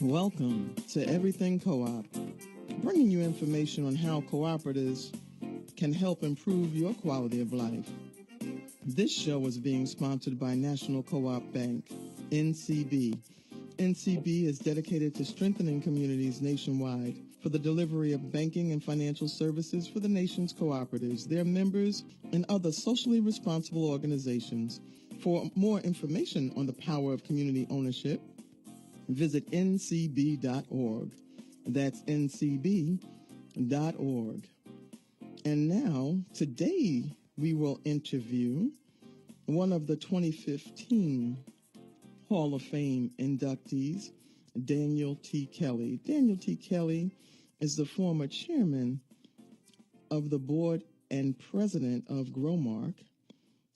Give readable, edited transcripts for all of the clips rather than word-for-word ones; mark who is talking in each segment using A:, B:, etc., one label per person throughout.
A: Welcome to Everything Co-op, bringing you information on how cooperatives can help improve your quality of life. This show is being sponsored by National Co-op Bank, NCB. NCB is dedicated to strengthening communities nationwide for the delivery of banking and financial services for the nation's cooperatives, their members, and other socially responsible organizations. For more information on the power of community ownership, visit ncb.org. That's ncb.org. And now, today, we will interview one of the 2015 Hall of Fame inductees, Daniel T. Kelley. Daniel T. Kelley is the former chairman of the board and president of GROWMARK.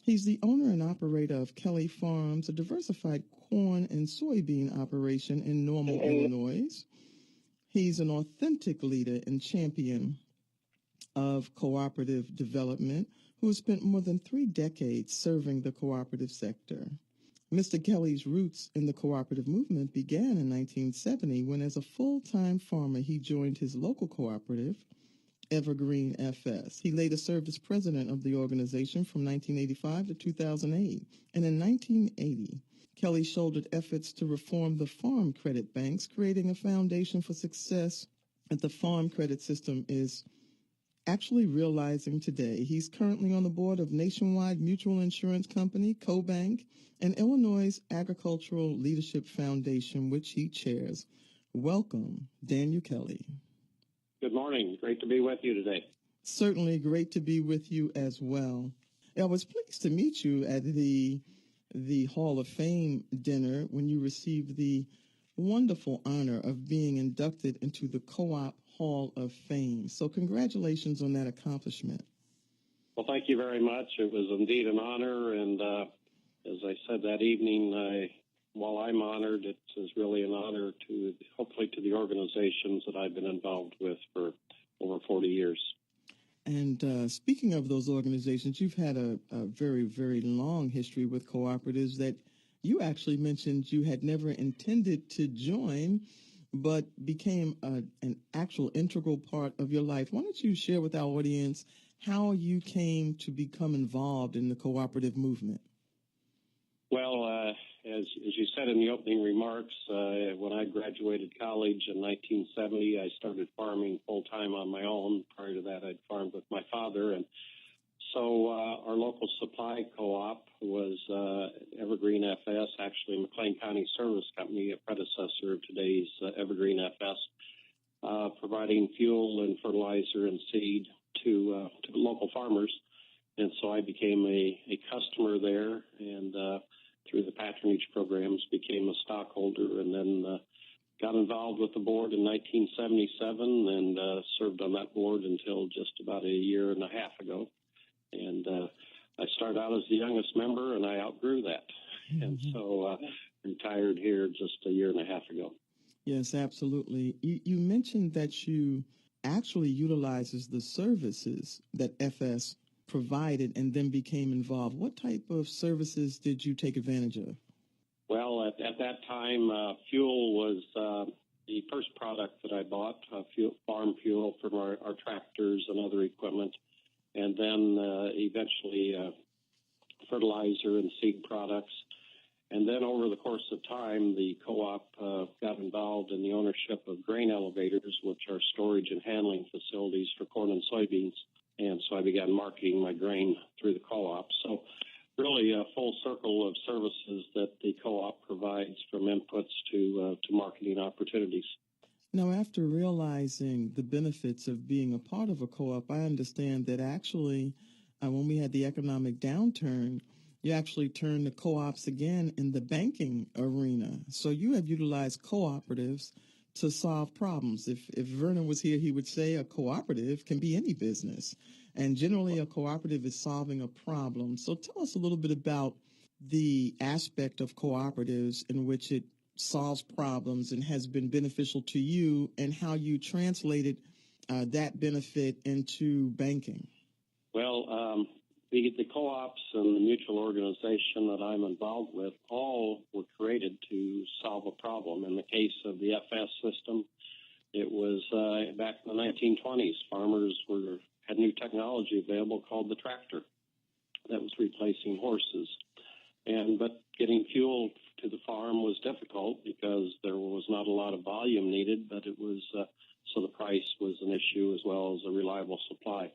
A: He's the owner and operator of Kelley Farms, a diversified corn and soybean operation in Normal, Illinois. He's an authentic leader and champion of cooperative development who has spent more than 3 decades serving the cooperative sector. Mr. Kelley's roots in the cooperative movement began in 1970 when, as a full-time farmer, he joined his local cooperative, Evergreen FS. He later served as president of the organization from 1985 to 2008. And in 1980, Kelley shouldered efforts to reform the farm credit banks, creating a foundation for success that the farm credit system is actually realizing today. He's currently on the board of nationwide mutual insurance company, CoBank, and Illinois Agricultural Leadership Foundation, which he chairs. Welcome, Daniel Kelley.
B: Good morning. Great to be with you today.
A: Certainly great to be with you as well. I was pleased to meet you at the Hall of Fame dinner when you received the wonderful honor of being inducted into the Co-op Hall of Fame. So congratulations on that accomplishment.
B: Well, thank you very much. It was indeed an honor. And as I said that evening, while I'm honored, it is really an honor to hopefully to the organizations that I've been involved with for over 40 years.
A: And speaking of those organizations, you've had a very, very long history with cooperatives that you actually mentioned you had never intended to join, but became an actual integral part of your life. Why don't you share with our audience how you came to become involved in the cooperative movement?
B: Well, as you said in the opening remarks, when I graduated college in 1970, I started farming full-time on my own. Prior to that, I'd farmed with my father. And so our local supply co-op was Evergreen FS, actually McLean County Service Company, a predecessor of today's Evergreen FS, providing fuel and fertilizer and seed to local farmers. And so I became a customer there, and through the patronage programs became a stockholder, and then got involved with the board in 1977 and served on that board until just about a year and a half ago. And I started out as the youngest member, and I outgrew that. Mm-hmm. And so retired here just a year and a half ago.
A: Yes, absolutely. You mentioned that you actually utilizes the services that FS provided and then became involved. What type of services did you take advantage of?
B: Well, at that time, fuel was the first product that I bought, farm fuel from our tractors and other equipment, and then eventually fertilizer and seed products. And then over the course of time, the co-op got involved in the ownership of grain elevators, which are storage and handling facilities for corn and soybeans. And so I began marketing my grain through the co-op. So really a full circle of services that the co-op provides, from inputs to marketing opportunities.
A: Now, after realizing the benefits of being a part of a co-op, I understand that actually when we had the economic downturn, you actually turned to co-ops again in the banking arena. So you have utilized cooperatives to solve problems. If Vernon was here, he would say a cooperative can be any business. And generally, a cooperative is solving a problem. So tell us a little bit about the aspect of cooperatives in which it solves problems and has been beneficial to you, and how you translated that benefit into banking.
B: Well, The co-ops and the mutual organization that I'm involved with all were created to solve a problem. In the case of the FS system, it was back in the 1920s. Farmers had new technology available called the tractor that was replacing horses. But getting fuel to the farm was difficult because there was not a lot of volume needed, but it was so the price was an issue as well as a reliable supply.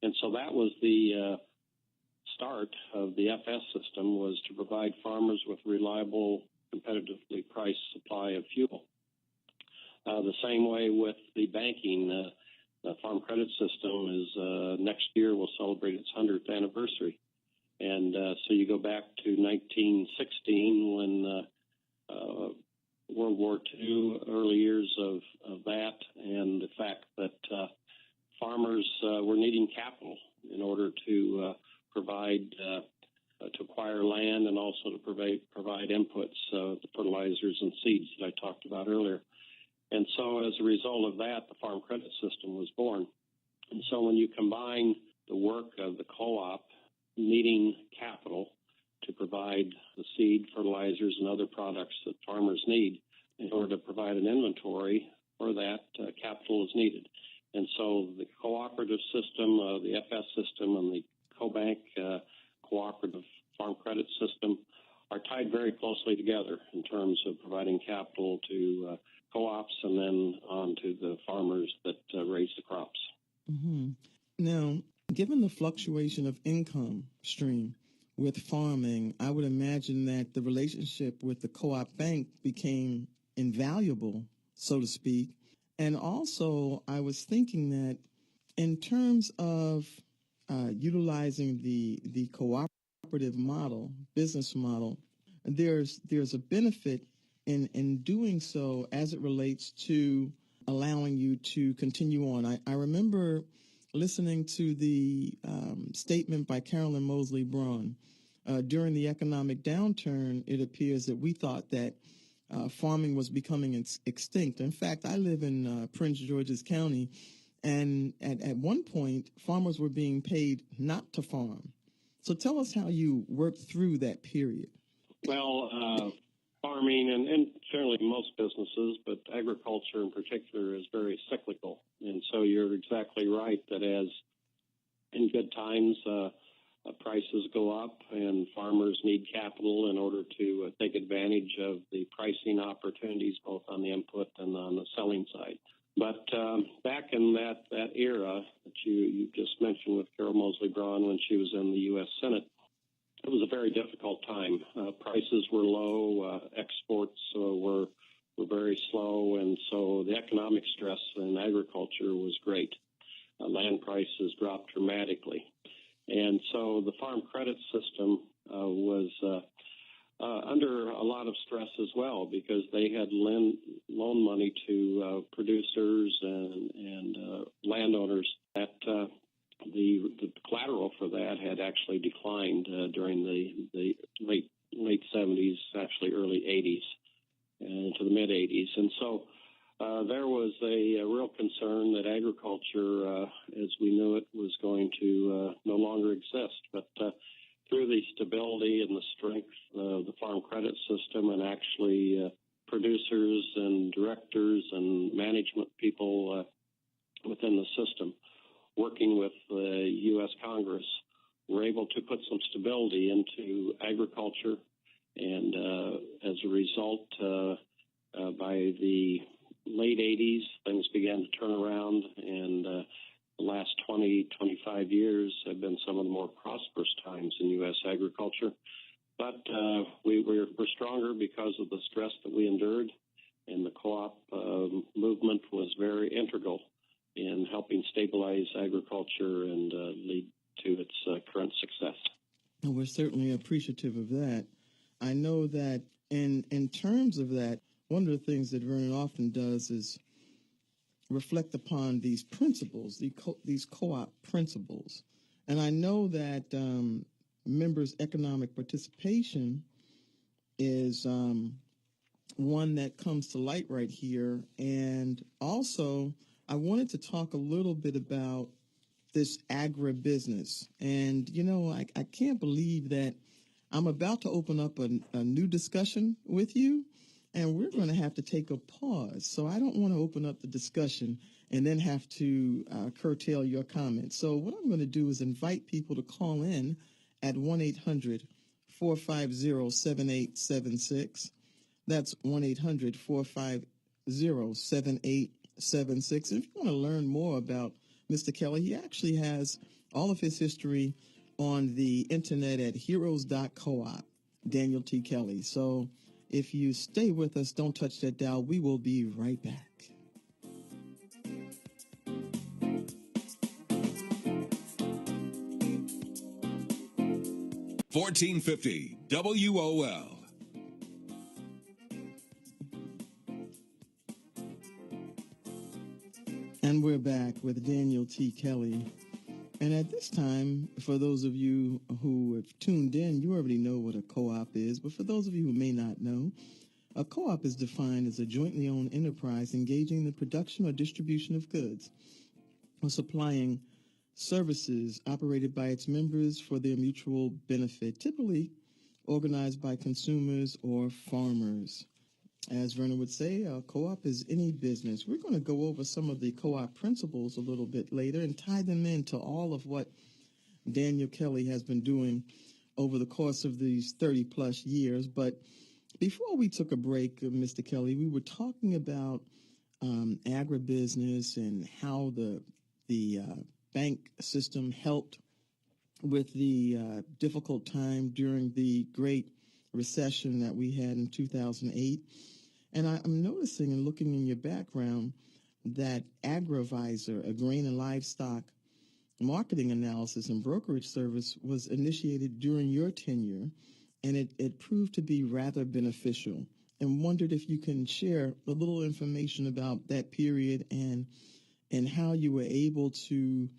B: And so that was the start of the FS system, was to provide farmers with reliable, competitively priced supply of fuel. The same way with the banking. The Farm Credit System is next year will celebrate its 100th anniversary. And so you go back to 1916 when World War II, early years of that, and the fact that farmers were needing capital in order to provide, to acquire land and also to provide inputs, the fertilizers and seeds that I talked about earlier. And so as a result of that, the Farm Credit System was born. And so when you combine the work of the co-op needing capital to provide the seed, fertilizers, and other products that farmers need in order to provide an inventory for that, capital is needed. And so the cooperative system, the FS system, and the CoBank cooperative farm credit system are tied very closely together in terms of providing capital to co-ops and then on to the farmers that raise the crops.
A: Mm-hmm. Now, given the fluctuation of income stream with farming, I would imagine that the relationship with the co-op bank became invaluable, so to speak. And also, I was thinking that in terms of utilizing the cooperative model, business model, there's a benefit in doing so as it relates to allowing you to continue on. I remember listening to the statement by Carolyn Mosley Braun. During the economic downturn, it appears that we thought that farming was becoming extinct. In fact, I live in Prince George's County, and at one point, farmers were being paid not to farm. So tell us how you worked through that period.
B: Well, farming and certainly most businesses, but agriculture in particular is very cyclical. And so you're exactly right that as in good times, prices go up and farmers need capital in order to take advantage of the pricing opportunities both on the input and on the selling side. But back in that era that you just mentioned with Carol Mosley Braun when she was in the U.S. Senate, it was a very difficult time. Prices were low, exports were very slow, and so the economic stress in agriculture was great. Land prices dropped dramatically. And so the Farm Credit System was under a lot of stress as well because they had loan money to producers and landowners that the collateral for that had actually declined during the late 70s, actually early 80s, and to the mid 80s. And so there was a real concern that agriculture, as we knew it, was going to no longer exist. But through the stability and the strength of the Farm Credit System and actually producers and directors and management people within the system, working with the U.S. Congress, were able to put some stability into agriculture. And as a result, by the late 80s, things began to turn around, and the last 20, 25 years have been some of the more prosperous times in U.S. agriculture. But we're stronger because of the stress that we endured, and the co-op movement was very integral in helping stabilize agriculture and lead to its current success.
A: And we're certainly appreciative of that. I know that in terms of that, one of the things that Vernon often does is reflect upon these principles, these co-op principles. And I know that members' economic participation is one that comes to light right here. And also, I wanted to talk a little bit about this agribusiness. And, you know, I can't believe that I'm about to open up a new discussion with you, and we're going to have to take a pause. So I don't want to open up the discussion and then have to curtail your comments. So what I'm going to do is invite people to call in at 1-800-450-7876. That's 1-800-450-7876. If you want to learn more about Mr. Kelley, he actually has all of his history on the internet at heroes.coop, Daniel T. Kelley. So if you stay with us, don't touch that dial. We will be right back.
C: $14.50 WOL.
A: And we're back with Daniel T. Kelley. And at this time, for those of you who have tuned in, you already know what a co-op is. But for those of you who may not know, a co-op is defined as a jointly owned enterprise engaging in the production or distribution of goods or supplying services operated by its members for their mutual benefit, typically organized by consumers or farmers. As Vernon would say, a co-op is any business. We're going to go over some of the co-op principles a little bit later and tie them into all of what Daniel Kelley has been doing over the course of these 30-plus years. But before we took a break, Mr. Kelley, we were talking about agribusiness and how the bank system helped with the difficult time during the Great Recession that we had in 2008. And I'm noticing and looking in your background that AgriVisor, a grain and livestock marketing analysis and brokerage service, was initiated during your tenure, and it proved to be rather beneficial. And wondered if you can share a little information about that period and how you were able to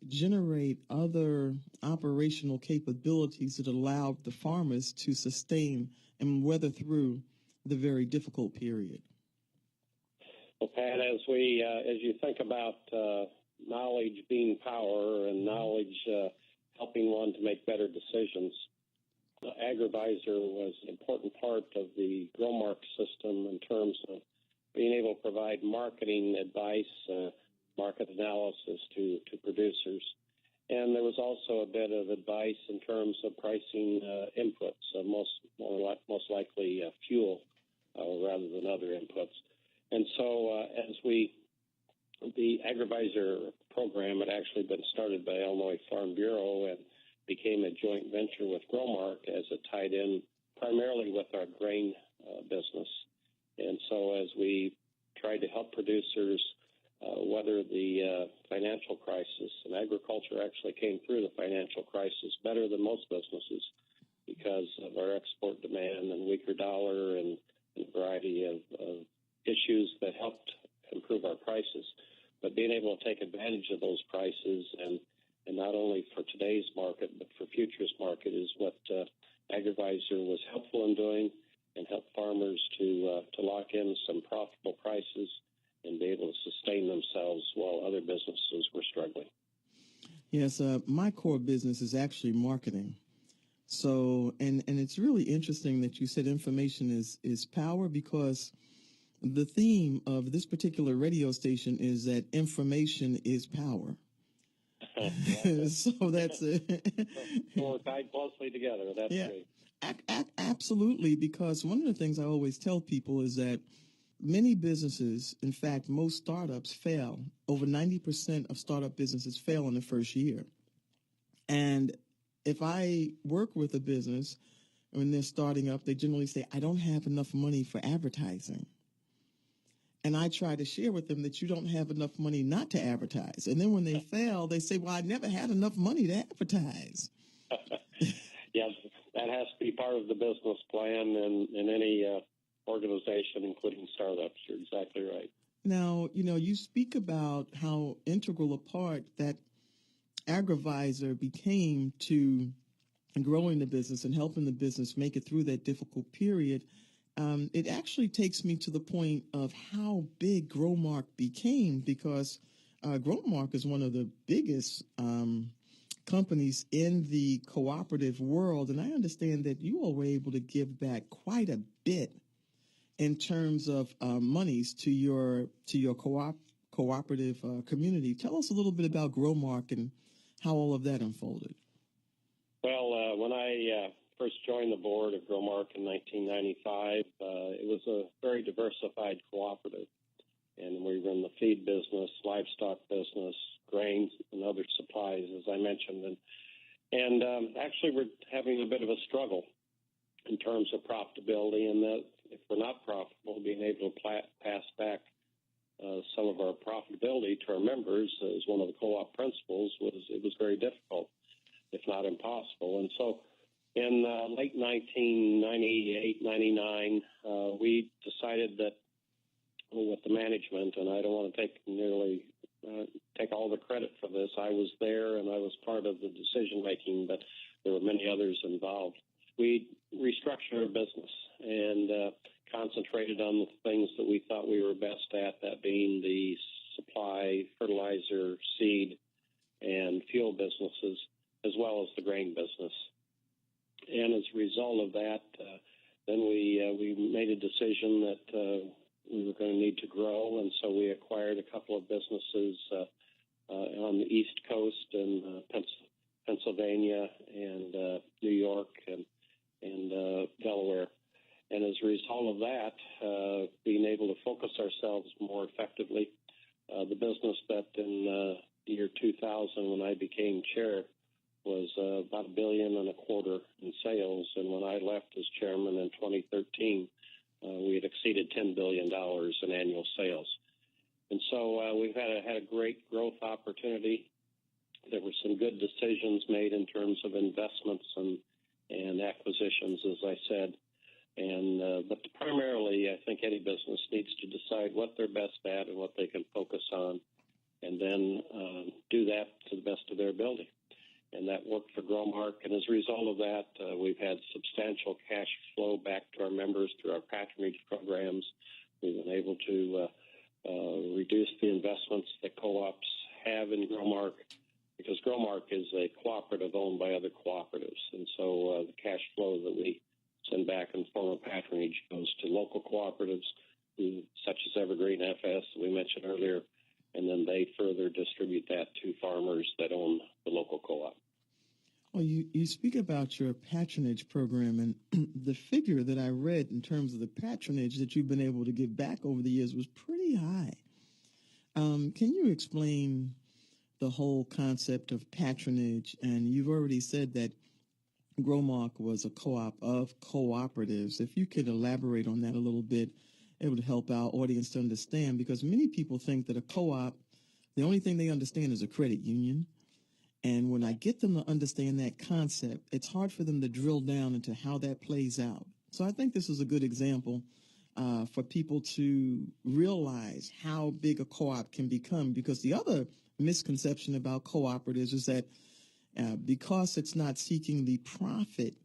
A: generate other operational capabilities that allowed the farmers to sustain and weather through the very difficult period.
B: Well, Pat, as you think about knowledge being power and knowledge helping one to make better decisions, AgriVisor was an important part of the GROWMARK system in terms of being able to provide marketing advice, market analysis to producers. And there was also a bit of advice in terms of pricing inputs, most likely fuel rather than other inputs. And so the AgriVisor program had actually been started by Illinois Farm Bureau and became a joint venture with GROWMARK as it tied in primarily with our grain business. And so as we tried to help producers weather the financial crisis, and agriculture actually came through the financial crisis better than most businesses because of our export demand and weaker dollar and a variety of issues that helped improve our prices. But being able to take advantage of those prices and not only for today's market but for futures market is what AgriVisor was helpful in doing and help farmers to lock in some profitable prices and be able to sustain themselves while other businesses were struggling.
A: Yes, my core business is actually marketing. So, and it's really interesting that you said information is power, because the theme of this particular radio station is that information is power. So that's it.
B: We're tied closely together. That's great.
A: Absolutely, because one of the things I always tell people is that many businesses, in fact, most startups fail. Over 90% of startup businesses fail in the first year. And if I work with a business, when they're starting up, they generally say, I don't have enough money for advertising. And I try to share with them that you don't have enough money not to advertise. And then when they fail, they say, well, I never had enough money to advertise.
B: Yes, that has to be part of the business plan in any organization, including startups. You're exactly right.
A: Now, you speak about how integral a part that AgriVisor became to growing the business and helping the business make it through that difficult period. It actually takes me to the point of how big GROWMARK became, because GROWMARK is one of the biggest companies in the cooperative world, and I understand that you all were able to give back quite a bit in terms of monies to your cooperative community. Tell us a little bit about GROWMARK and how all of that unfolded.
B: Well, when I first joined the board of GROWMARK in 1995, it was a very diversified cooperative. And we run the feed business, livestock business, grains, and other supplies, as I mentioned. And actually, we're having a bit of a struggle in terms of profitability, and that if we're not profitable, being able to pass back some of our profitability to our members as one of the co-op principles was very difficult, if not impossible. And so in late 1998, 99, we decided that with the management, and I don't want to take all the credit for this. I was there and I was part of the decision making, but there were many others involved. We restructured our business and concentrated on the things that we thought we were best at, that being the supply, fertilizer, seed, and fuel businesses, as well as the grain business. And as a result of that, then we made a decision that we were going to need to grow, and so we acquired a couple of businesses on the East Coast in Pennsylvania and New York and Delaware. And as a result of that, being able to focus ourselves more effectively, the business that in the year 2000, when I became chair, was about $1.25 billion in sales, and when I left as chairman in 2013, we had exceeded $10 billion in annual sales. And so we've had a great growth opportunity. There were some good decisions made in terms of investments and acquisitions, as I said. And but primarily, I think any business needs to decide what they're best at and what they can focus on, and then do that to the best of their ability. And that worked for GROWMARK. And as a result of that, we've had substantial cash flow back to our members through our patronage programs. We've been able to reduce the investments that co-ops have in GROWMARK, because GROWMARK is a cooperative owned by other cooperatives. And so the cash flow that we send back in the form of patronage goes to local cooperatives, such as Evergreen FS that we mentioned earlier, and then they further distribute that to farmers that own the local co-op.
A: Well, you speak about your patronage program, and the figure that I read in terms of the patronage that you've been able to give back over the years was pretty high. Can you explain the whole concept of patronage? And you've already said that GROWMARK was a co-op of cooperatives. If you could elaborate on that a little bit, it would help our audience to understand, because many people think that a co-op, the only thing they understand is a credit union. And when I get them to understand that concept, it's hard for them to drill down into how that plays out. So I think this is a good example for people to realize how big a co-op can become, because the other misconception about cooperatives is that because it's not seeking the profit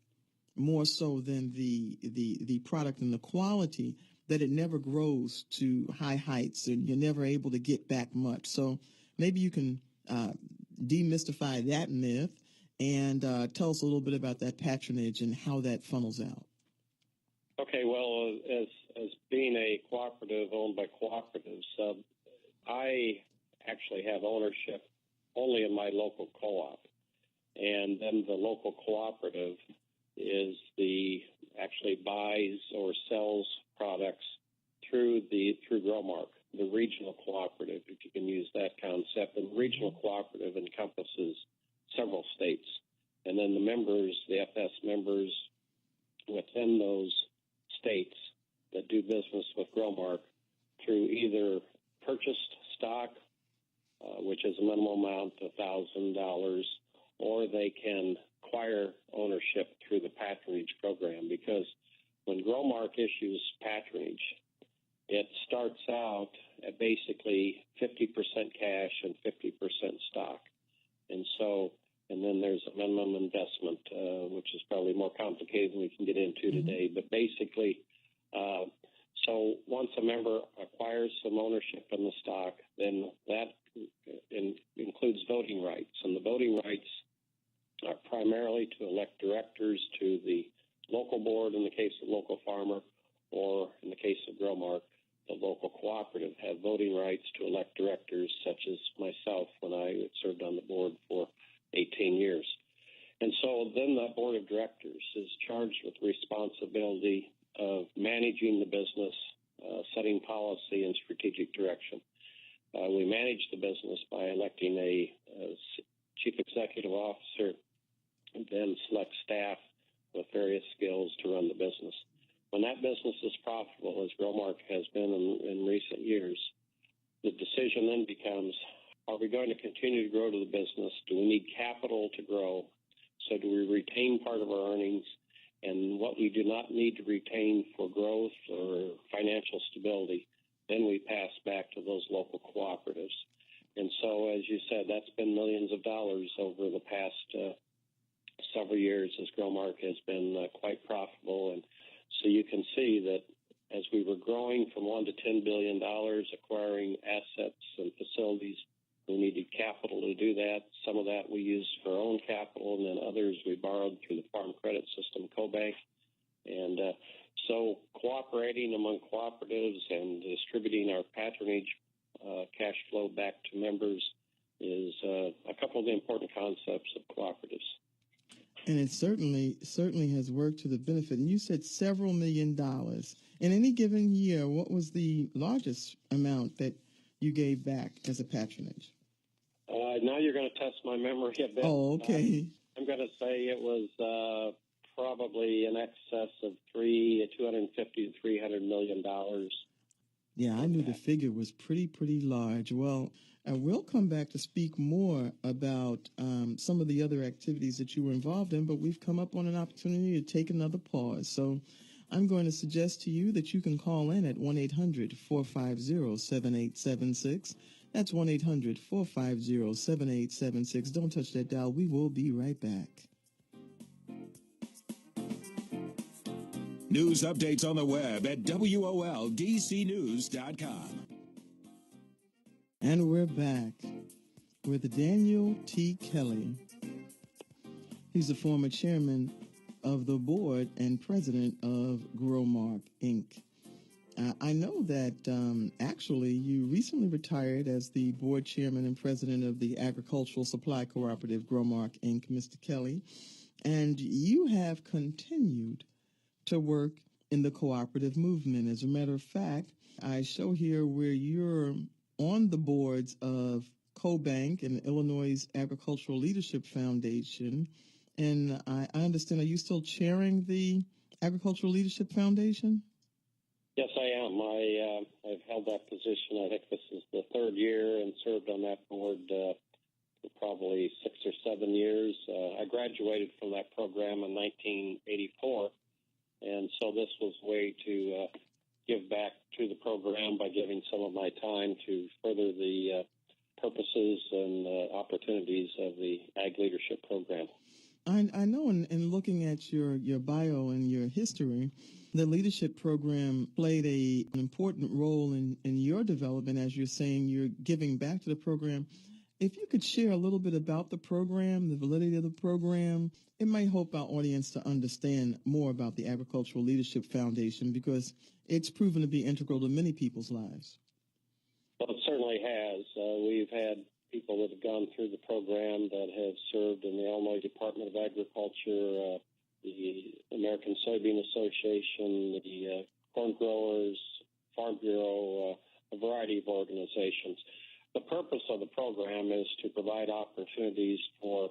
A: more so than the product and the quality, that it never grows to high heights and you're never able to get back much. So maybe you can demystify that myth and tell us a little bit about that patronage and how that funnels out.
B: Okay, well, as being a cooperative owned by cooperatives, I actually have ownership only in my local co-op, and then the local cooperative is actually buys or sells products through GROWMARK, the regional cooperative, if you can use that concept. And the regional cooperative encompasses several states. And then the members, the FS members within those states that do business with GROWMARK through either purchased stock, which is a minimum amount of $1,000, or they can acquire ownership through the patronage program. Because when GROWMARK issues patronage, it starts out at basically 50% cash and 50% stock. And then there's a minimum investment, which is probably more complicated than we can get into today. But basically, so once a member acquires some ownership in the stock, then that to elect directors to the local board in the case of local farmer, or in the case of GROWMARK, the local cooperative have voting rights to elect directors, such as myself when I served on the board for 18 years. And so then the board of directors is charged with the responsibility of managing the business, setting policy and strategic direction. We manage the business by electing a chief executive officer, and then select staff with various skills to run the business. When that business is profitable, as GROWMARK has been in recent years, the decision then becomes, are we going to continue to grow to the business? Do we need capital to grow? So do we retain part of our earnings? And what we do not need to retain for growth or financial stability, then we pass back to those local cooperatives. And so, as you said, that's been millions of dollars over the past several years as GROWMARK has been quite profitable. And so you can see that as we were growing from $1 to $10 billion, acquiring assets and facilities, we needed capital to do that. Some of that we used for our own capital, and then others we borrowed through the farm credit system, CoBank. And so cooperating among cooperatives and distributing our patronage cash flow back to members is a couple of the important concepts of cooperatives.
A: And it certainly has worked to the benefit. And you said several $1 million. In any given year, what was the largest amount that you gave back as a patronage?
B: Now you're going to test my memory a bit.
A: Oh, okay.
B: I'm going to say it was probably in excess of $250 to $300 million.
A: Yeah, I knew the figure was pretty large. Well, we'll come back to speak more about some of the other activities that you were involved in, but we've come up on an opportunity to take another pause. So I'm going to suggest to you that you can call in at 1-800-450-7876. That's 1-800-450-7876. Don't touch that dial. We will be right back.
C: News updates on the web at WOLDCnews.com.
A: And we're back with Daniel T. Kelley. He's the former chairman of the board and president of GROWMARK, Inc. I know that actually you recently retired as the board chairman and president of the agricultural supply cooperative GROWMARK, Inc., Mr. Kelley, and you have continued to work in the cooperative movement. As a matter of fact, I show here where you're on the boards of CoBank and Illinois Agricultural Leadership Foundation. And I understand, are you still chairing the Agricultural Leadership Foundation?
B: Yes, I am. I've held that position. I think this is the third year and served on that board for probably 6 or 7 years. I graduated from that program in 1984. And so this was a way to give back to the program by giving some of my time to further the purposes and opportunities of the Ag Leadership Program.
A: I know in looking at your bio and your history, the leadership program played an important role in your development. As you're saying, you're giving back to the program. If you could share a little bit about the program, the validity of the program, it might help our audience to understand more about the Agricultural Leadership Foundation, because it's proven to be integral to many people's lives.
B: Well, it certainly has. We've had people that have gone through the program that have served in the Illinois Department of Agriculture, the American Soybean Association, the Corn Growers, Farm Bureau, a variety of organizations. The purpose of the program is to provide opportunities for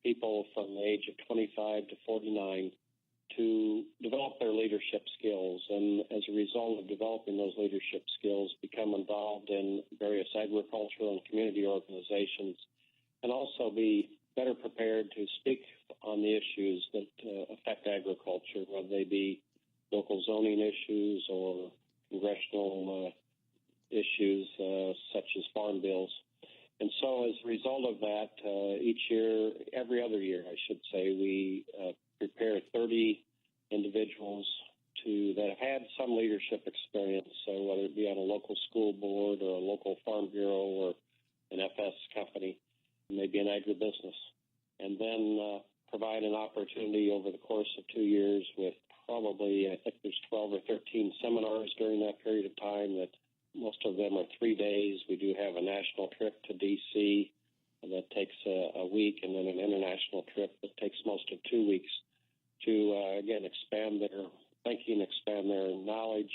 B: people from the age of 25 to 49 to develop their leadership skills, and as a result of developing those leadership skills, become involved in various agricultural and community organizations, and also be better prepared to speak on the issues that affect agriculture, whether they be local zoning issues or congressional issues such as farm bills. And so as a result of that, each year, every other year, I should say, we prepare 30 individuals that have had some leadership experience, so whether it be on a local school board or a local farm bureau or an FS company, maybe an agribusiness, and then provide an opportunity over the course of 2 years with probably, I think there's 12 or 13 seminars during that period of time that most of them are 3 days. We do have a national trip to D.C. that takes a week, and then an international trip that takes most of 2 weeks to, again, expand their thinking, expand their knowledge.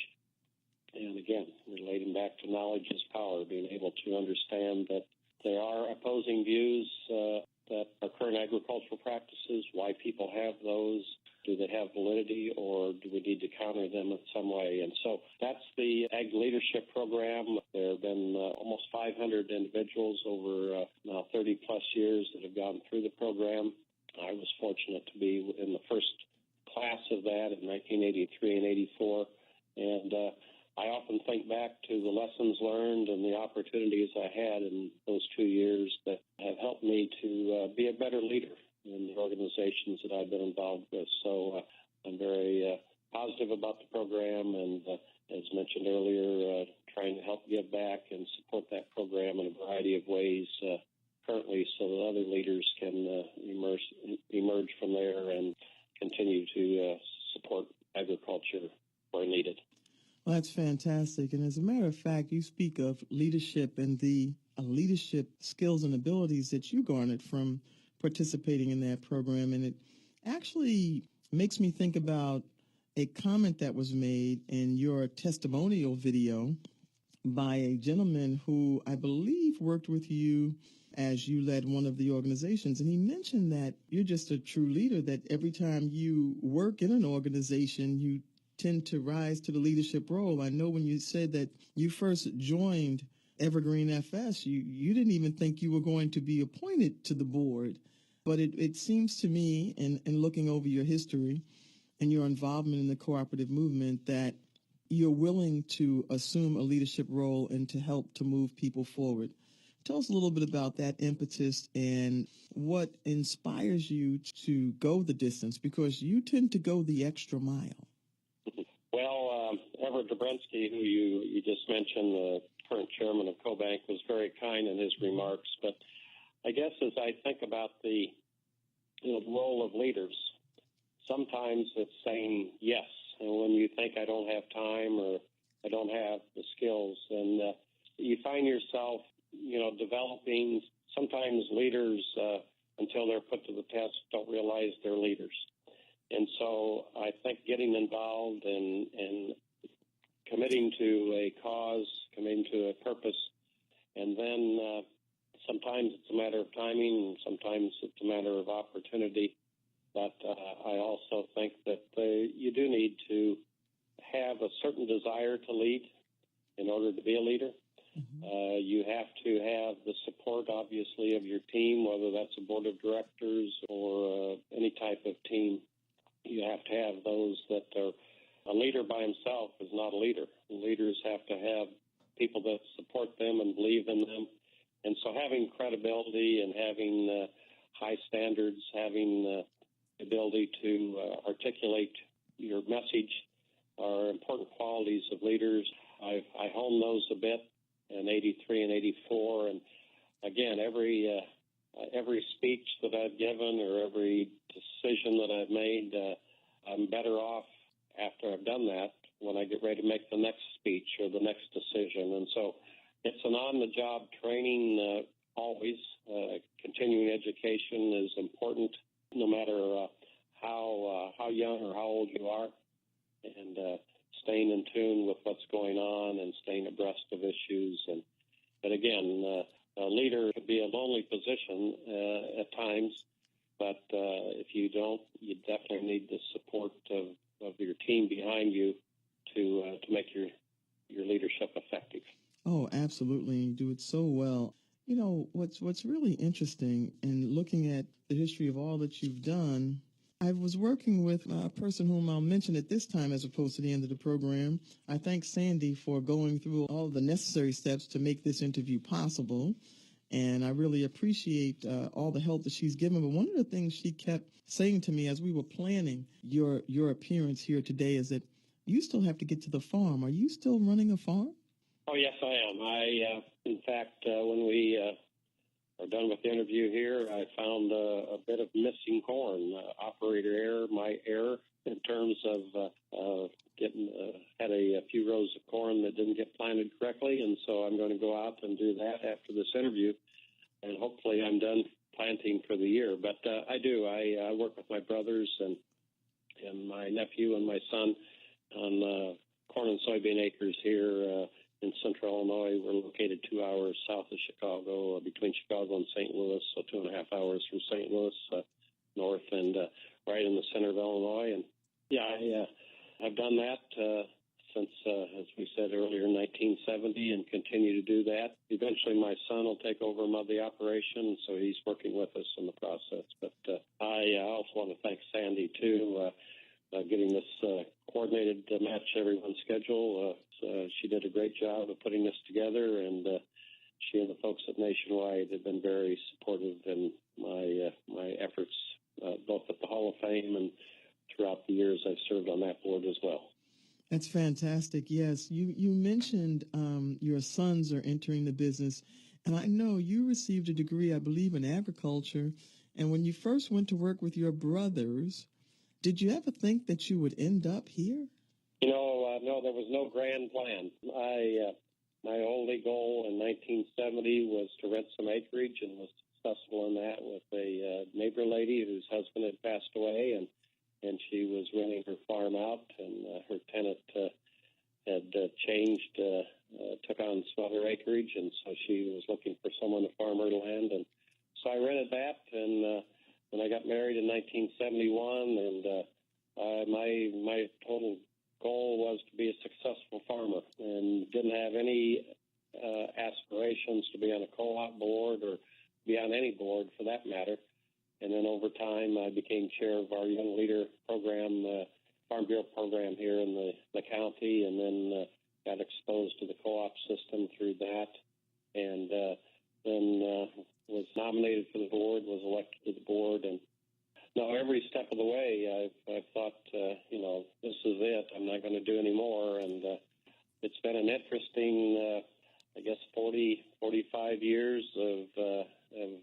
B: And again, relating back to knowledge is power, being able to understand that there are opposing views that are current agricultural practices, why people have those, do they have validity, or do we need to counter them in some way? And so that's the Ag Leadership Program. There have been almost 500 individuals over now 30-plus years that have gone through the program. I was fortunate to be in the first class of that in 1983 and 84. And I often think back to the lessons learned and the opportunities I had in those 2 years that have helped me to be a better leader in the organizations that I've been involved with. So I'm very positive about the program, and as mentioned earlier, trying to help give back and support that program in a variety of ways currently so that other leaders can emerge from there and continue to support agriculture where needed.
A: Well, that's fantastic. And as a matter of fact, you speak of leadership and the leadership skills and abilities that you garnered from participating in that program. And it actually makes me think about a comment that was made in your testimonial video by a gentleman who I believe worked with you as you led one of the organizations. And he mentioned that you're just a true leader, that every time you work in an organization, you tend to rise to the leadership role. I know when you said that you first joined Evergreen FS, you didn't even think you were going to be appointed to the board. But it seems to me, in looking over your history and your involvement in the cooperative movement, that you're willing to assume a leadership role and to help to move people forward. Tell us a little bit about that impetus and what inspires you to go the distance, because you tend to go the extra mile.
B: Well, Everett Dobrensky, who you just mentioned, the current chairman of CoBank, was very kind in his remarks. But I guess as I think about the role of leaders, sometimes it's saying yes. And when you think I don't have time or I don't have the skills, and you find yourself, developing. Sometimes leaders, until they're put to the test, don't realize they're leaders. And so I think getting involved and committing to a cause, committing to a purpose, and then sometimes it's a matter of timing, and sometimes it's a matter of opportunity. But I also think that you do need to have a certain desire to lead in order to be a leader. Mm-hmm. You have to have the support, obviously, of your team, whether that's a board of directors or any type of team. You have to have those that are a leader by himself is not a leader. Leaders have to have people that support them and believe in them. And so having credibility and having high standards, having the ability to articulate your message are important qualities of leaders. I honed those a bit in 83 and 84. And again, every speech that I've given or every decision that I've made, I'm better off after I've done that when I get ready to make the next speech or the next decision. And so it's an on-the-job training always. Continuing education is important no matter how young or how old you are, and staying in tune with what's going on and staying abreast of issues. But again, a leader could be a lonely position at times, but if you don't, you definitely need the support of your team behind you to make your leadership effective.
A: Oh, absolutely. You do it so well. What's really interesting in looking at the history of all that you've done, I was working with a person whom I'll mention at this time as opposed to the end of the program. I thank Sandy for going through all the necessary steps to make this interview possible, and I really appreciate all the help that she's given. But one of the things she kept saying to me as we were planning your appearance here today is that you still have to get to the farm. Are you still running a farm?
B: Oh, yes, I am. In fact, when we are done with the interview here, I found a bit of missing corn, operator error, my error in terms of had a few rows of corn that didn't get planted correctly, and so I'm going to go out and do that after this interview, and hopefully I'm done planting for the year. But I work with my brothers and my nephew and my son on corn and soybean acres here in central Illinois. We're located 2 hours south of Chicago, between Chicago and St. Louis, so 2.5 hours from St. Louis north, and right in the center of Illinois. And I've done that since, as we said earlier, 1970, and continue to do that. Eventually, my son will take over the operation, so he's working with us in the process. But I also want to thank Sandy, too, getting this coordinated to match everyone's schedule. She did a great job of putting this together, and she and the folks at Nationwide have been very supportive in my efforts, both at the Hall of Fame and throughout the years I've served on that board as well.
A: That's fantastic. Yes, you mentioned your sons are entering the business, and I know you received a degree, I believe, in agriculture. And when you first went to work with your brothers, did you ever think that you would end up here?
B: No, there was no grand plan. My only goal in 1970 was to rent some acreage, and was successful in that with a neighbor lady whose husband had passed away, and she was renting her farm out, and her tenant had changed, took on some other acreage, and so she was looking for someone to farm her land, and so I rented that, and when I got married in 1971, and my total goal was to be a successful farmer, and didn't have any aspirations to be on a co-op board or be on any board for that matter. And then over time, I became chair of our Young Leader program, Farm Bureau program here in the county, and then got exposed to the co-op system through that, and then was nominated for the board, was elected to the board, and now every step of the way, I've thought, this is it. I'm not going to do any more, and it's been an interesting, 45 years of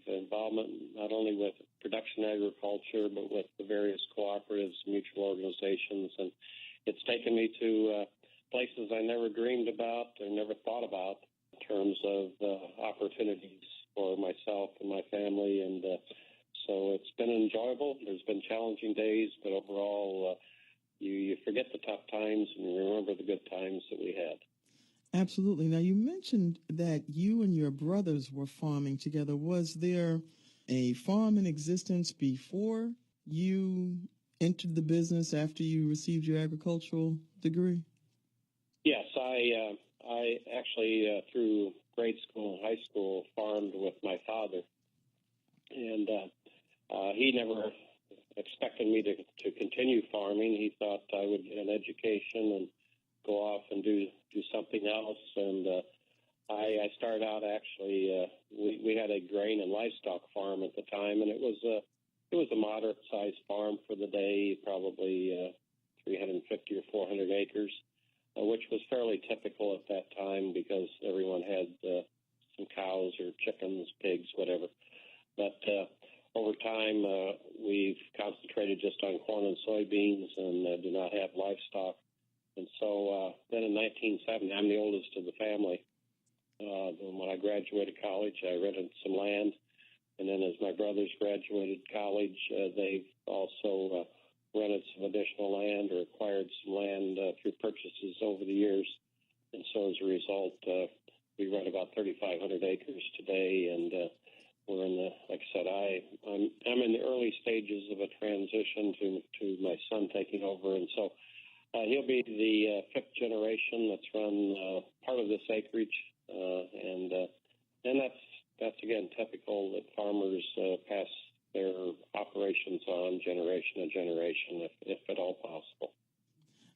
B: involvement, not only with production agriculture, but with the various cooperatives, mutual organizations, and it's taken me to places I never dreamed about or never thought about in terms of opportunities for myself and my family, and so it's been enjoyable. There's been challenging days, but overall, you forget the tough times and you remember the good times that we had.
A: Absolutely. Now, you mentioned that you and your brothers were farming together. Was there a farm in existence before you entered the business after you received your agricultural degree?
B: Yes, I actually, through grade school and high school, farmed with my father. And he never expected me to continue farming. He thought I would get an education and go off and do something else. And I started out actually. We had a grain and livestock farm at the time, and it was a moderate-sized farm for the day, probably 350 or 400 acres, which was fairly typical at that time because everyone had some cows or chickens, pigs, whatever. But over time, we've concentrated just on corn and soybeans and do not have livestock. And so then in 1970, I'm the oldest of the family. When I graduated college, I rented some land. And then as my brothers graduated college, they've also rented some additional land or acquired some land through purchases over the years. And so as a result, we rent about 3,500 acres today, and we're in the, like I said, I'm in the early stages of a transition to my son taking over, and so he'll be the fifth generation that's run part of this acreage, and that's again typical that farmers pass their operations on generation to generation, if at all possible.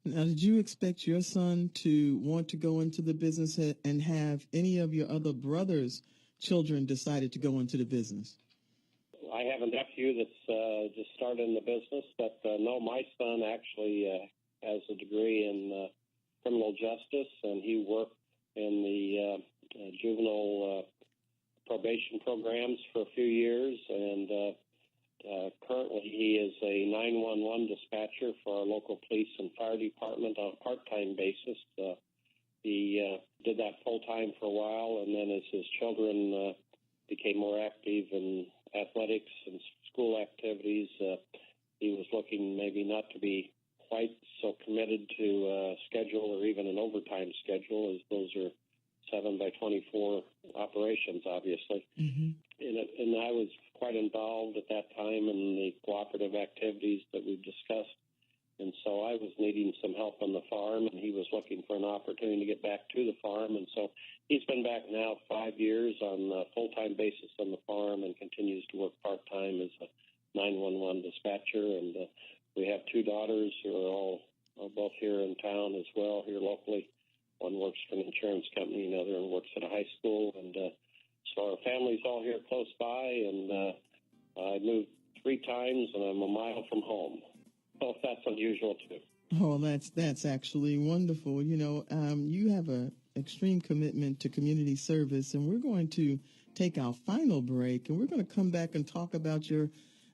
A: Now, did you expect your son to want to go into the business, and have any of your other brothers' children decided to go into the business?
B: I have a nephew that's just started in the business, but no, my son actually has a degree in criminal justice, and he worked in the juvenile probation programs for a few years, and currently he is a 911 dispatcher for our local police and fire department on a part-time basis. He did that full-time for a while, and then as his children became more active in athletics and school activities, he was looking maybe not to be quite so committed to a schedule or even an overtime schedule, as those are 7 by 24 operations, obviously.
A: Mm-hmm.
B: And I was quite involved at that time in the cooperative activities that we've discussed. And so I was needing some help on the farm, and he was looking for an opportunity to get back to the farm. And so he's been back now 5 years on a full-time basis on the farm and continues to work part-time as a 911 dispatcher. And we have 2 daughters who are all both here in town as well, here locally. One works for an insurance company, another one works at a high school. And so our family's all here close by, and I moved 3 times, and I'm a mile from home. So that's unusual, too.
A: Oh, that's actually wonderful. You know, you have an extreme commitment to community service, and we're going to take our final break, and we're going to come back and talk about your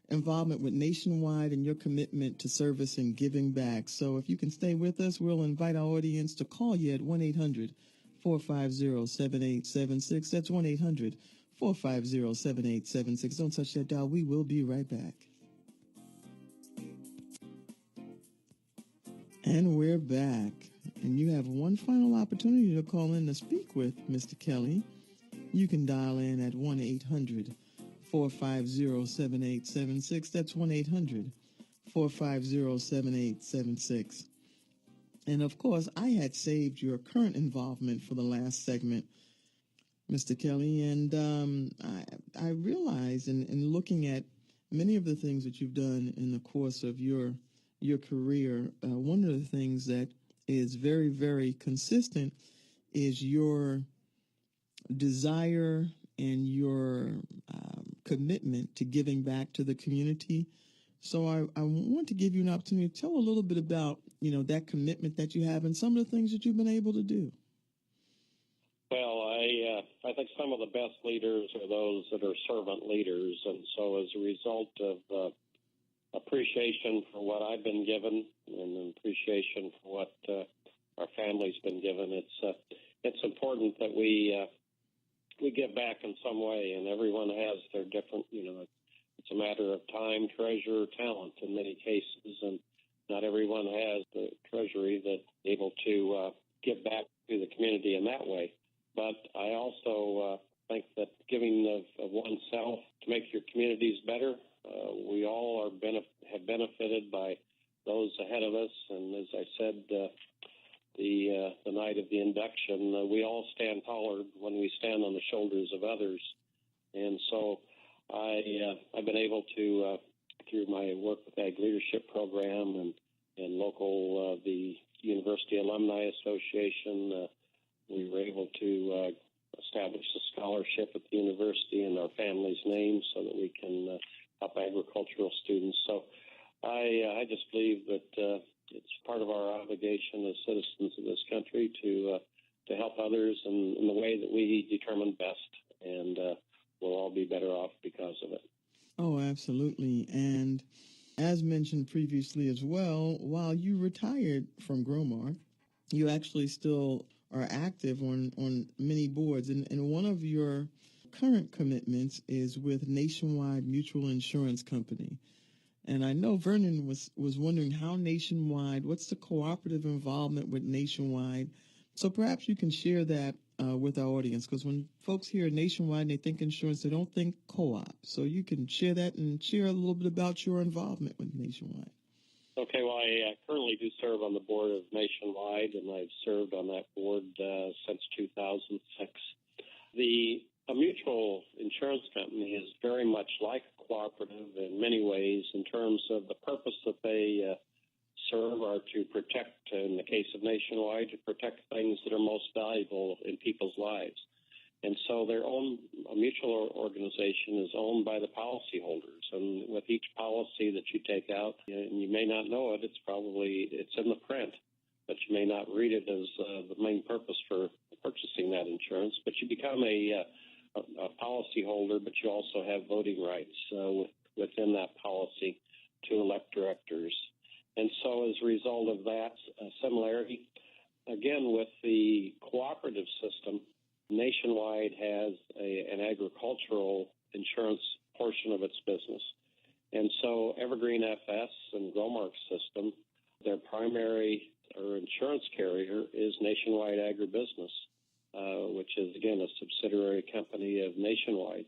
A: involvement with Nationwide and your commitment to service and giving back. So if you can stay with us, we'll invite our audience to call you at 1-800-450-7876. That's 1-800-450-7876. Don't touch that dial. We will be right back. And we're back. And you have one final opportunity to call in to speak with Mr. Kelley. You can dial in at 1-800-450-7876. That's 1-800-450-7876. And, of course, I had saved your current involvement for the last segment, Mr. Kelley, and I realized in looking at many of the things that you've done in the course of your career, one of the things that is very, very consistent is your desire and your commitment to giving back to the community. So I want to give you an opportunity to tell a little bit about, you know, that commitment that you have and some of the things that you've been able to do.
B: Well, I think some of the best leaders are those that are servant leaders. And so as a result of appreciation for what I've been given and appreciation for what our family's been given, it's important that we give back in some way, and everyone has their different, you know, it's a matter of time, treasure, talent in many cases, and not everyone has the treasury that's able to give back to the community in that way. But I also think that giving of oneself to make your communities better, we all have benefited by those ahead of us. And as I said, the night of the induction, we all stand taller when we stand on the shoulders of others. And so I've been able to, through my work with Ag Leadership Program and local, the University Alumni Association, we were able to establish a scholarship at the university in our family's name so that we can help agricultural students. So I just believe that it's part of our obligation as citizens of this country to help others in the way that we determine best, and we'll all be better off because of it.
A: Oh, absolutely. And as mentioned previously as well, while you retired from GROWMARK, you actually still are active on many boards. And one of your current commitments is with Nationwide Mutual Insurance Company. And I know Vernon was wondering how Nationwide, what's the cooperative involvement with Nationwide? So perhaps you can share that with our audience, because when folks hear Nationwide and they think insurance, they don't think co-op. So you can share that and share a little bit about your involvement with Nationwide.
B: Okay, well, I currently do serve on the board of Nationwide, and I've served on that board since 2006. A mutual insurance company is very much like a cooperative in many ways in terms of the purpose that they serve are to protect, in the case of Nationwide, to protect things that are most valuable in people's lives. And so a mutual organization is owned by the policyholders. And with each policy that you take out, and you may not know it, it's in the print, but you may not read it as the main purpose for purchasing that insurance. But you become a a policy holder, but you also have voting rights within that policy to elect directors. And so as a result of that similarity, again, with the cooperative system, Nationwide has an agricultural insurance portion of its business. And so Evergreen FS and GROWMARK system, their primary or insurance carrier is Nationwide Agribusiness, which is, again, a subsidiary company of Nationwide.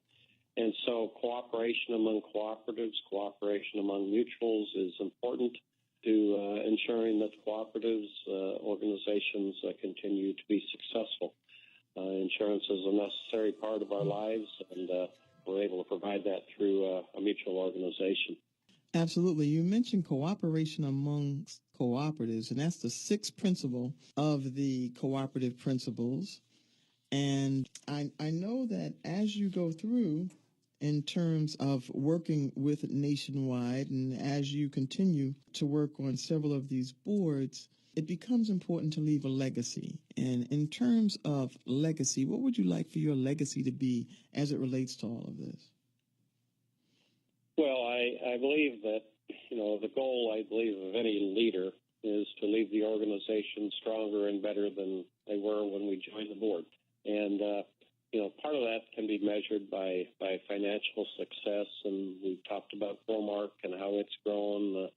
B: And so cooperation among cooperatives, cooperation among mutuals is important to ensuring that cooperatives, organizations continue to be successful. Insurance is a necessary part of our lives, and we're able to provide that through a mutual organization.
A: Absolutely. You mentioned cooperation amongst cooperatives, and that's the sixth principle of the cooperative principles. And I know that as you go through in terms of working with Nationwide and as you continue to work on several of these boards, it becomes important to leave a legacy. And in terms of legacy, what would you like for your legacy to be as it relates to all of this?
B: Well, I believe that, the goal, I believe, of any leader is to leave the organization stronger and better than they were when we joined the board. And, part of that can be measured by financial success. And we've talked about GROWMARK and how it's grown.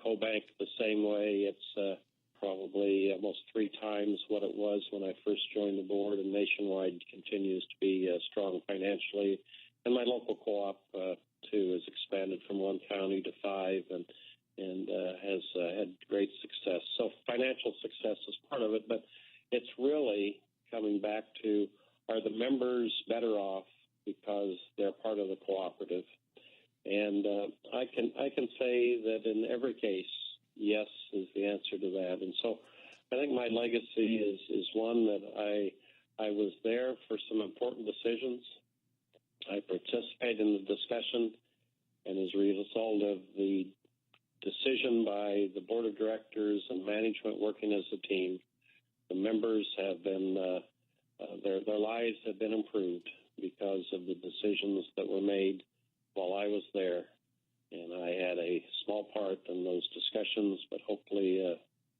B: CoBank the same way. It's probably almost 3 times what it was when I first joined the board, and Nationwide continues to be strong financially. And my local co-op, too, has expanded from 1 county to 5 and has had great success. So financial success is part of it, but it's really coming back to, are the members better off because they're part of the cooperative? And I can say that in every case, yes is the answer to that. And so I think my legacy is one that I was there for some important decisions. I participated in the discussion, and as a result of the decision by the board of directors and management working as a team, the members have been, their lives have been improved because of the decisions that were made while I was there. And I had a small part in those discussions, but hopefully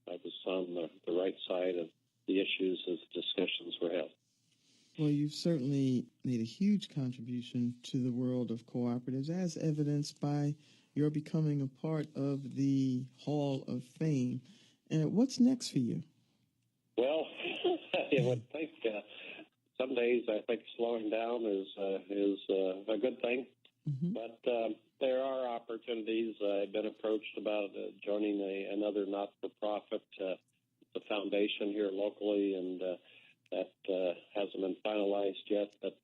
B: I was on the right side of the issues as discussions were held.
A: Well, you've certainly made a huge contribution to the world of cooperatives, as evidenced by your becoming a part of the Hall of Fame. And what's next for you?
B: Well, I would think some days I think slowing down is a good thing. Mm-hmm. But there are opportunities. I've been approached about joining another not-for-profit, the foundation here locally, and that hasn't been finalized yet. But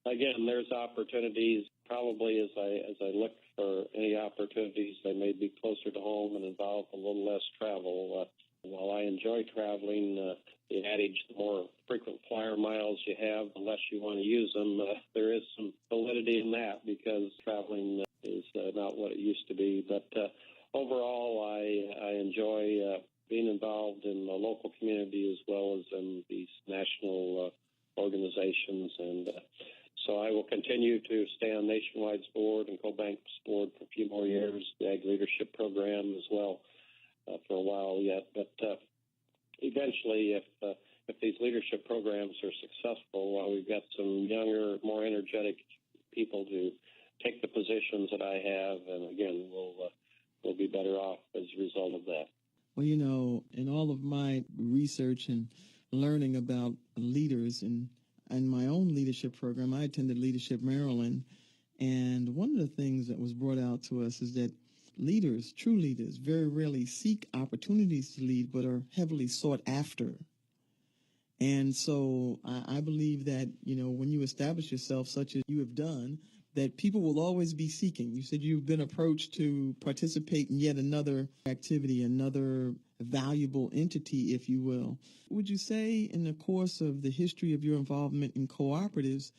B: again, there's opportunities. Probably as I look for any opportunities, they may be closer to home and involve a little less travel. While I enjoy traveling, the adage, the more frequent flyer miles you have, the less you want to use them. There is some validity in that because traveling is not what it used to be. But overall, I enjoy being involved in the local community as well as in these national organizations. And so I will continue to stay on Nationwide's board and CoBank's board for a few more years, the Ag Leadership Program as well for a while yet. But eventually, if these leadership programs are successful, we've got some younger, more energetic people to take the positions that I have, and again, we'll be better off as a result of that.
A: Well, in all of my research and learning about leaders and my own leadership program, I attended Leadership Maryland, and one of the things that was brought out to us is that leaders, true leaders, very rarely seek opportunities to lead, but are heavily sought after. And so I believe that, when you establish yourself such as you have done, that people will always be seeking. You said you've been approached to participate in yet another activity, another valuable entity, if you will. Would you say in the course of the history of your involvement in cooperatives,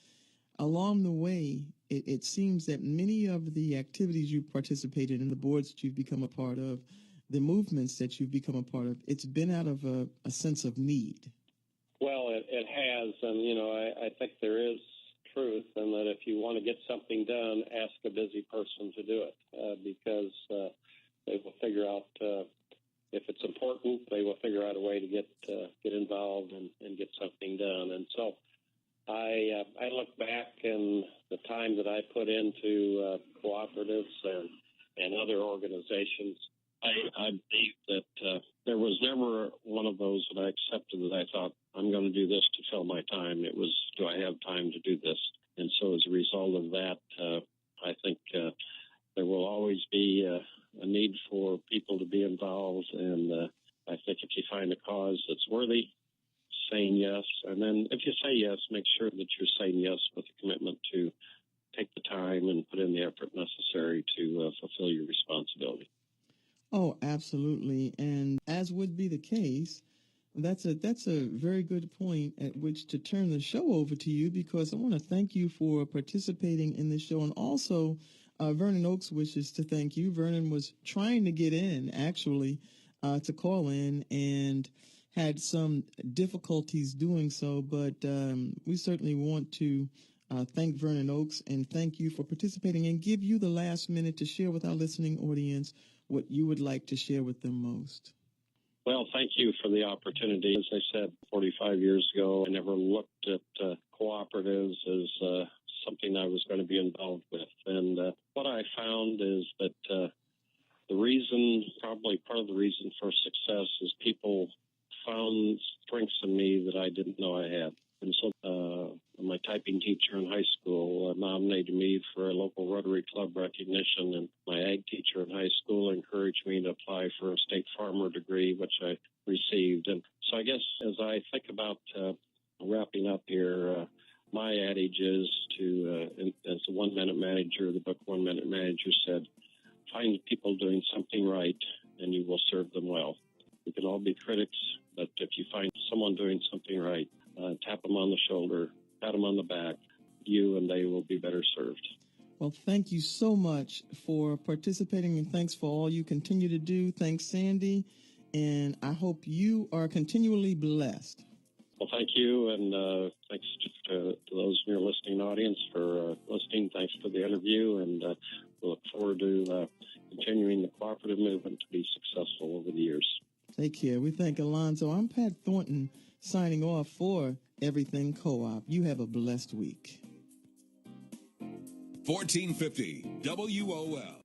A: along the way, it seems that many of the activities you participated in, the boards that you've become a part of, the movements that you've become a part of, it's been out of a sense of need?
B: Well, it has. And, I think there is truth, and that if you want to get something done, ask a busy person to do it, because they will figure out if it's important. They will figure out a way to get involved and get something done. And so I look back and the time that I put into cooperatives and other organizations. I believe that there was never one of those that I accepted that I thought, I'm going to do this to fill my time. It was, do I have time to do this? And so as a result of that, I think there will always be a need for people to be involved. And I think if you find a cause that's worthy, saying yes. And then if you say yes, make sure that you're saying yes with a commitment to take the time and put in the effort necessary to fulfill your responsibility.
A: Oh, absolutely. And as would be the case, that's a very good point at which to turn the show over to you, because I want to thank you for participating in the show. And also, Vernon Oaks wishes to thank you. Vernon was trying to get in, actually, to call in and had some difficulties doing so. But we certainly want to thank Vernon Oaks and thank you for participating, and give you the last minute to share with our listening audience what you would like to share with them most.
B: Well, thank you for the opportunity. As I said, 45 years ago, I never looked at cooperatives as something I was going to be involved with. And what I found is that the reason, probably part of the reason for success, is people found strengths in me that I didn't know I had. And so my typing teacher in high school nominated me for a local Rotary Club recognition, and my ag teacher in high school encouraged me to apply for a state farmer degree, which I received. And so I guess as I think about wrapping up here, my adage is to, as the 1 Minute Manager, the book 1 Minute Manager said, find people doing something right and you will serve them well. We can all be critics, but if you find someone doing something right, tap them on the shoulder, pat them on the back, you and they will be better served.
A: Well, thank you so much for participating, and thanks for all you continue to do. Thanks, Sandy, and I hope you are continually blessed.
B: Well, thank you, and thanks to those in your listening audience for listening. Thanks for the interview, and we look forward to continuing the cooperative movement to be successful over the years. Take
A: care. We thank Alonzo. I'm Pat Thornton, signing off for Everything Co-op. You have a blessed week.
C: 1450 WOL.